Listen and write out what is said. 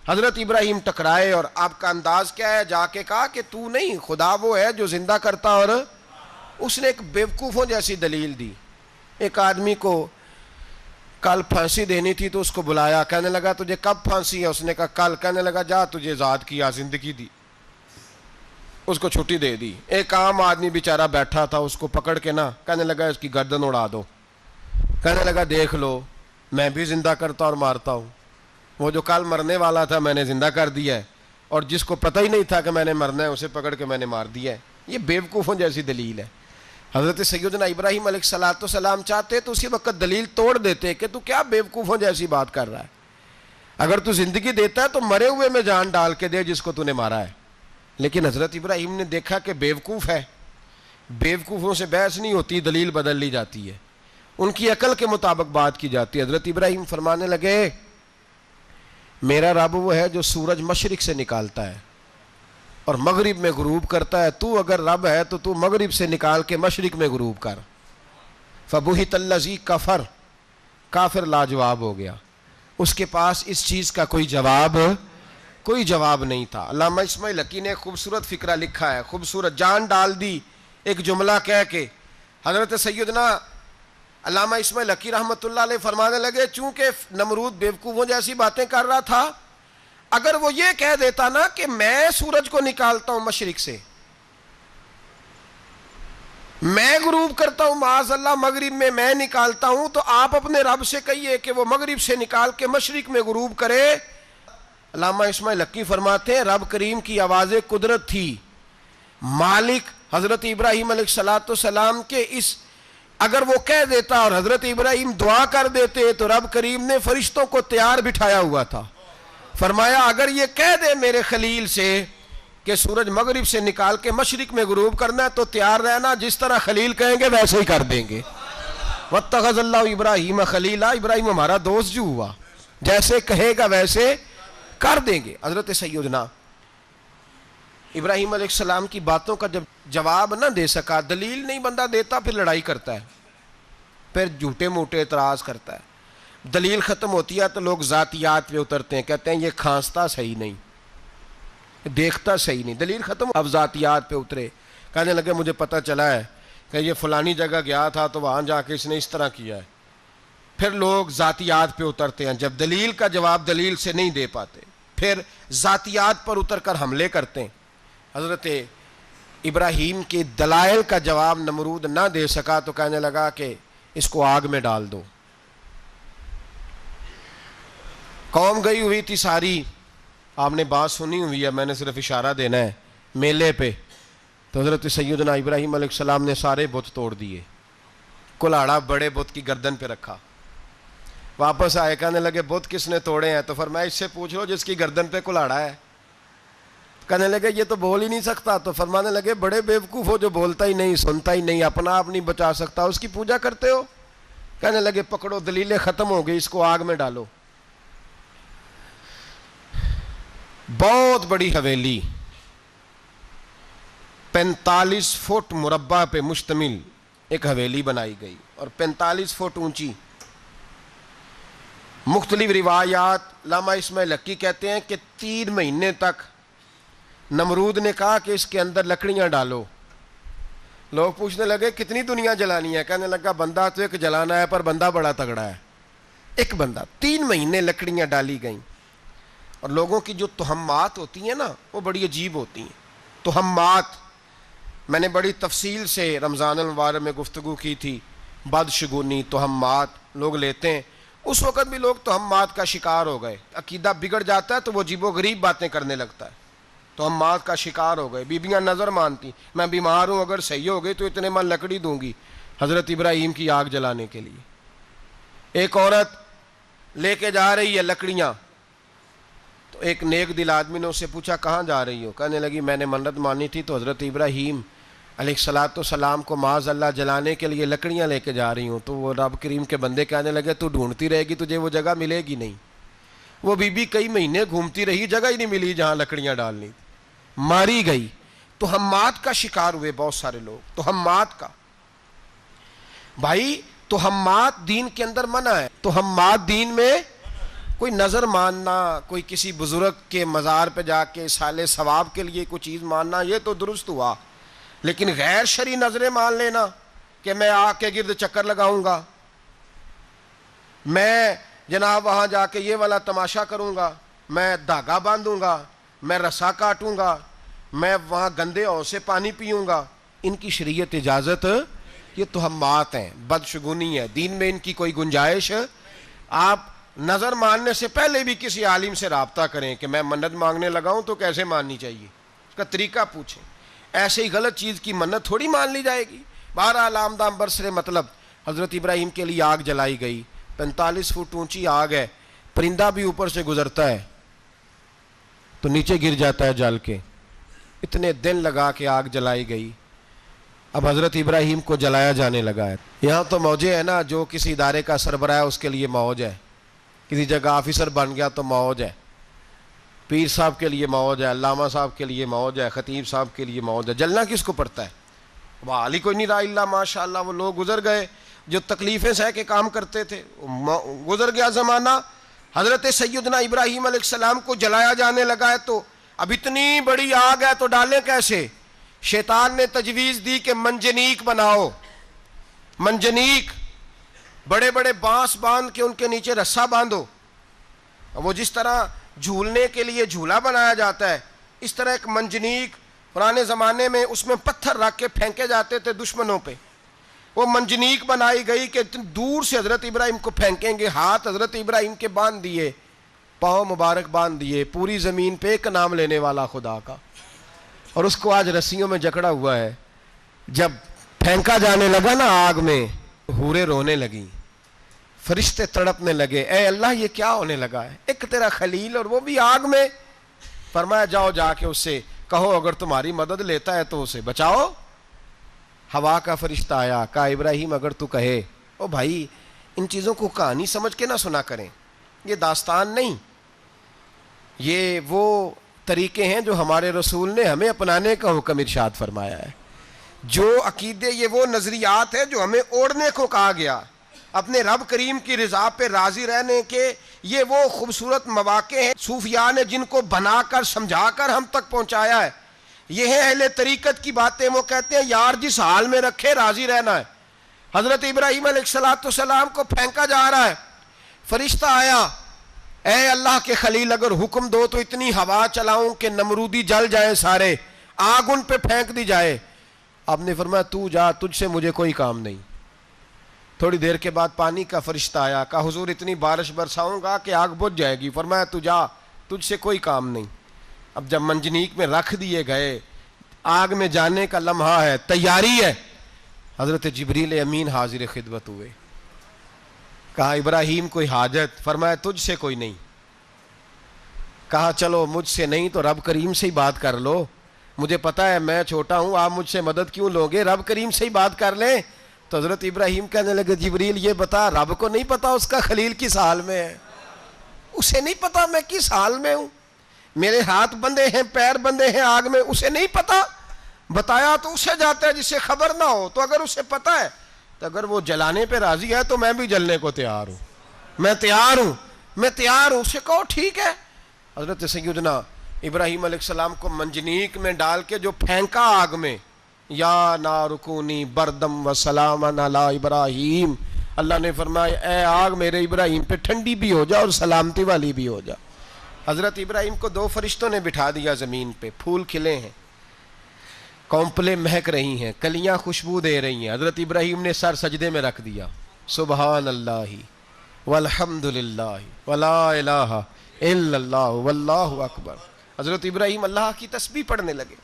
حضرت ابراہیم ٹکرائے اور آپ کا انداز کیا ہے؟ جا کے کہا کہ تو نہیں، خدا وہ ہے جو زندہ کرتا، اور اس نے ایک بیوقوفوں جیسی دلیل دی۔ ایک آدمی کو کل پھانسی دینی تھی تو اس کو بلایا، کہنے لگا تجھے کب پھانسی ہے؟ اس نے کہا کل۔ کہنے لگا جا تجھے آزاد کیا، زندگی دی، اس کو چھٹی دے دی۔ ایک عام آدمی بیچارہ بیٹھا تھا، اس کو پکڑ کے نا کہنے لگا اس کی گردن اڑا دو۔ کہنے لگا دیکھ لو میں بھی زندہ کرتا اور مارتا ہوں، وہ جو کل مرنے والا تھا میں نے زندہ کر دیا ہے، اور جس کو پتہ ہی نہیں تھا کہ میں نے مرنا ہے اسے پکڑ کے میں نے مار دیا ہے۔ یہ بیوقوفوں جیسی دلیل ہے۔ حضرت سیدنا ابراہیم علیہ السلام چاہتے تو اسی وقت دلیل توڑ دیتے کہ تو کیا بیوقوفوں جیسی بات کر رہا ہے، اگر تو زندگی دیتا ہے تو مرے ہوئے میں جان ڈال کے دے جس کو تو نے مارا ہے۔ لیکن حضرت ابراہیم نے دیکھا کہ بیوقوف ہے، بیوقوفوں سے بحث نہیں ہوتی، دلیل بدل لی جاتی ہے، ان کی عقل کے مطابق بات کی جاتی ہے۔ حضرت ابراہیم فرمانے لگے میرا رب وہ ہے جو سورج مشرق سے نکالتا ہے اور مغرب میں غروب کرتا ہے، تو اگر رب ہے تو تو مغرب سے نکال کے مشرق میں غروب کر۔ فبہت الذی کفر، کافر لاجواب ہو گیا، اس کے پاس اس چیز کا کوئی جواب نہیں تھا۔ علامہ اسماعیل حقی نے خوبصورت فقرہ لکھا ہے، خوبصورت، جان ڈال دی ایک جملہ کہہ کے۔ حضرت سیدنا علامہ اسماعیل حقی رحمۃ اللہ علیہ فرمانے لگے چونکہ نمرود بیوقوفوں جیسی باتیں کر رہا تھا، اگر وہ یہ کہہ دیتا نا کہ میں سورج کو نکالتا ہوں مشرق سے، میں غروب کرتا ہوں معاذ اللہ مغرب میں نکالتا ہوں، تو آپ اپنے رب سے کہیے کہ وہ مغرب سے نکال کے مشرق میں غروب کرے۔ علامہ اسماعیل حقی فرماتے ہیں رب کریم کی آواز قدرت تھی، مالک حضرت ابراہیم علیہ السلام کے اس، اگر وہ کہہ دیتا اور حضرت ابراہیم دعا کر دیتے تو رب کریم نے فرشتوں کو تیار بٹھایا ہوا تھا، فرمایا اگر یہ کہہ دے میرے خلیل سے کہ سورج مغرب سے نکال کے مشرق میں غروب کرنا ہے تو تیار رہنا، جس طرح خلیل کہیں گے ویسے ہی کر دیں گے۔ واتخذ اللہ ابراہیم خلیلا، ابراہیم ہمارا دوست جو ہوا، جیسے کہے گا ویسے کر دیں گے۔ حضرت سیدنا ابراہیم علیہ السلام کی باتوں کا جب جواب نہ دے سکا، دلیل نہیں بندہ دیتا، پھر لڑائی کرتا ہے، پھر جھوٹے موٹے اعتراض کرتا ہے۔ دلیل ختم ہوتی ہے تو لوگ ذاتیات پہ اترتے ہیں، کہتے ہیں یہ کھانستا صحیح نہیں، دیکھتا صحیح نہیں، دلیل ختم، اب ذاتیات پہ اترے، کہنے لگے مجھے پتہ چلا ہے کہ یہ فلانی جگہ گیا تھا تو وہاں جا کے اس نے اس طرح کیا ہے۔ پھر لوگ ذاتیات پہ اترتے ہیں، جب دلیل کا جواب دلیل سے نہیں دے پاتے پھر ذاتیات پر اتر کر حملے کرتے ہیں۔ حضرت ابراہیم کے دلائل کا جواب نمرود نہ دے سکا تو کہنے لگا کہ اس کو آگ میں ڈال دو۔ قوم گئی ہوئی تھی ساری، آپ نے بات سنی ہوئی ہے، میں نے صرف اشارہ دینا ہے، میلے پہ تو حضرت سیدنا ابراہیم علیہ السلام نے سارے بت توڑ دیے، کلاڑا بڑے بت کی گردن پہ رکھا، واپس آئے کہنے لگے بت کس نے توڑے ہیں؟ تو فرمایا اس سے پوچھ لو جس کی گردن پہ کلاڑا ہے۔ کہنے لگے یہ تو بول ہی نہیں سکتا، تو فرمانے لگے بڑے بیوقوف ہو جو بولتا ہی نہیں، سنتا ہی نہیں، اپنا آپ نہیں بچا سکتا، اس کی پوجا کرتے ہو؟ کہنے لگے پکڑو دلیلیں ختم ہو گئی، اس کو آگ میں ڈالو۔ بہت بڑی حویلی 45 فٹ مربع پہ مشتمل ایک حویلی بنائی گئی اور 45 فٹ اونچی۔ مختلف روایات، علامہ اسماعیل حقی کہتے ہیں کہ 3 مہینے تک نمرود نے کہا کہ اس کے اندر لکڑیاں ڈالو۔ لوگ پوچھنے لگے کتنی دنیا جلانی ہے؟ کہنے لگا بندہ تو ایک جلانا ہے، پر بندہ بڑا تگڑا ہے، ایک بندہ۔ 3 مہینے لکڑیاں ڈالی گئیں، اور لوگوں کی جو تہمات ہوتی ہیں نا وہ بڑی عجیب ہوتی ہیں۔ تہمات میں نے بڑی تفصیل سے رمضان المبارک میں گفتگو کی تھی، بدشگونی، تہمات لوگ لیتے ہیں، اس وقت بھی لوگ تہمات کا شکار ہو گئے، عقیدہ بگڑ جاتا ہے تو وہ عجیب و غریب باتیں کرنے لگتا ہے، تہمات کا شکار ہو گئے۔ بیبیاں نظر مانتی، میں بیمار ہوں اگر صحیح ہو گئی تو اتنے من لکڑی دوں گی حضرت ابراہیم کی آگ جلانے کے لیے۔ ایک عورت لے کے جا رہی ہے لکڑیاں، تو ایک نیک دل آدمی نے اس سے پوچھا کہاں جا رہی ہو؟ کہنے لگی میں نے منت مانی تھی تو حضرت ابراہیم علیہ السلام کو معاذ اللہ جلانے کے لیے لکڑیاں لے کے جا رہی ہوں۔ تو وہ رب کریم کے بندے کہنے لگے تو ڈھونڈتی رہے گی، تجھے وہ جگہ ملے گی نہیں۔ وہ بی بی کئی مہینے گھومتی رہی، جگہ ہی نہیں ملی جہاں لکڑیاں ڈالنی تھی، ماری گئی۔ تہمات کا شکار ہوئے بہت سارے لوگ، تہمات کا۔ بھائی تہمات دین کے اندر منع ہے، تہمات دین میں کوئی نظر ماننا، کوئی کسی بزرگ کے مزار پہ جا کے سال ثواب کے لیے کوئی چیز ماننا، یہ تو درست ہوا، لیکن غیر شرعی نظریں مان لینا کہ میں آگ کے گرد چکر لگاؤں گا، میں جناب وہاں جا کے یہ والا تماشا کروں گا، میں دھاگا باندھوں گا، میں رسا کاٹوں گا، میں وہاں گندے ہو سے پانی پیوں گا، ان کی شریعت اجازت، یہ تہمات ہیں، بدشگونی ہے، دین میں ان کی کوئی گنجائش۔ آپ نظر ماننے سے پہلے بھی کسی عالم سے رابطہ کریں کہ میں منت مانگنے لگا ہوں تو کیسے ماننی چاہیے، اس کا طریقہ پوچھیں، ایسے ہی غلط چیز کی منت تھوڑی مان لی جائے گی۔ بہرحال آمدام برسر مطلب حضرت ابراہیم کے لیے آگ جلائی گئی، 45 فٹ اونچی آگ ہے، پرندہ بھی اوپر سے گزرتا ہے تو نیچے گر جاتا ہے جل کے، اتنے دن لگا کے آگ جلائی گئی۔ اب حضرت ابراہیم کو جلایا جانے لگا ہے۔ یہاں تو موجیں ہے نا، جو کسی ادارے کا سربراہ ہے اس کے لیے موج ہے، کسی جگہ آفیسر بن گیا تو موج ہے، پیر صاحب کے لیے موج ہے، علامہ صاحب کے لیے موج ہے، خطیب صاحب کے لیے موج ہے۔ جلنا کس کو پڑتا ہے؟ وہ علی کوئی نہیں رہا اللہ ماشاء اللہ، وہ لوگ گزر گئے جو تکلیفیں سہ کے کام کرتے تھے، گزر گیا زمانہ۔ حضرت سیدنا ابراہیم علیہ السلام کو جلایا جانے لگا ہے تو اب اتنی بڑی آگ ہے تو ڈالیں کیسے؟ شیطان نے تجویز دی کہ منجنیق بناؤ، منجنیق، بڑے بڑے بانس باندھ کے ان کے نیچے رسا باندھو، وہ جس طرح جھولنے کے لیے جھولا بنایا جاتا ہے اس طرح ایک منجنیق پرانے زمانے میں اس میں پتھر رکھ کے پھینکے جاتے تھے دشمنوں پہ، وہ منجنیق بنائی گئی کہ دور سے حضرت ابراہیم کو پھینکیں گے، ہاتھ حضرت ابراہیم کے باندھ دیے، پاؤں مبارک باندھ دیے، پوری زمین پہ ایک نام لینے والا خدا کا، اور اس کو آج رسیوں میں جکڑا ہوا ہے۔ جب پھینکا جانے لگا نا آگ میں، حوریں رونے لگیں، فرشتے تڑپنے لگے، اے اللہ یہ کیا ہونے لگا ہے، ایک تیرا خلیل اور وہ بھی آگ میں۔ فرمایا جاؤ جا کے اس سے کہو اگر تمہاری مدد لیتا ہے تو اسے بچاؤ۔ ہوا کا فرشتہ آیا، کہا ابراہیم اگر تو کہے۔ او بھائی ان چیزوں کو کہانی سمجھ کے نہ سنا کریں، یہ داستان نہیں، یہ وہ طریقے ہیں جو ہمارے رسول نے ہمیں اپنانے کا حکم ارشاد فرمایا ہے، جو عقیدے، یہ وہ نظریات ہے جو ہمیں اوڑھنے کو کہا گیا، اپنے رب کریم کی رضا پہ راضی رہنے کے یہ وہ خوبصورت مواقع ہیں صوفیاء نے جن کو بنا کر سمجھا کر ہم تک پہنچایا ہے۔ یہ ہے اہل طریقت کی باتیں، وہ کہتے ہیں یار جس حال میں رکھے راضی رہنا ہے۔ حضرت ابراہیم علیہ السلام کو پھینکا جا رہا ہے، فرشتہ آیا، اے اللہ کے خلیل اگر حکم دو تو اتنی ہوا چلاؤں کہ نمرودی جل جائیں سارے، آگ ان پہ پھینک دی جائے۔ آپ نے فرمایا تو جا، تجھ سے مجھے کوئی کام نہیں۔ تھوڑی دیر کے بعد پانی کا فرشتہ آیا، کہا حضور اتنی بارش برساؤں گا کہ آگ بجھ جائے گی۔ فرمایا تو جا، تجھ سے کوئی کام نہیں۔ اب جب منجنیق میں رکھ دیے گئے، آگ میں جانے کا لمحہ ہے، تیاری ہے، حضرت جبریل امین حاضر خدمت ہوئے، کہا ابراہیم کوئی حاجت؟ فرمایا تجھ سے کوئی نہیں۔ کہا چلو مجھ سے نہیں تو رب کریم سے ہی بات کر لو، مجھے پتا ہے میں چھوٹا ہوں، آپ مجھ سے مدد کیوں لو گے، رب کریم سے ہی بات کر لیں۔ تو حضرت ابراہیم کہنے لگے جبریل یہ بتا، رب کو نہیں پتا اس کا خلیل کس حال میں ہے، اسے نہیں پتا میں کس حال میں ہوں، میرے ہاتھ بندھے ہیں، پیر بندھے ہیں آگ میں، اسے نہیں پتا، بتایا تو اسے جاتا ہے جسے خبر نہ ہو، تو اگر اسے پتا ہے تو اگر وہ جلانے پہ راضی ہے تو میں بھی جلنے کو تیار ہوں، میں تیار ہوں، میں تیار ہوں، اسے کہو ٹھیک ہے۔ حضرت سیدنا ابراہیم علیہ السلام کو منجنیق میں ڈال کے جو پھینکا آگ میں، یا نار کونی بردم و سلاما علی ابراہیم، اللہ نے فرمایا اے آگ میرے ابراہیم پہ ٹھنڈی بھی ہو جا اور سلامتی والی بھی ہو جا۔ حضرت ابراہیم کو دو فرشتوں نے بٹھا دیا زمین پہ، پھول کھلے ہیں، کونپلیں مہک رہی ہیں، کلیاں خوشبو دے رہی ہیں، حضرت ابراہیم نے سر سجدے میں رکھ دیا، سبحان اللہ والحمد للہ ولا الہ الا اللہ واللہ اکبر۔ حضرت ابراہیم اللہ کی تسبیح پڑھنے لگے۔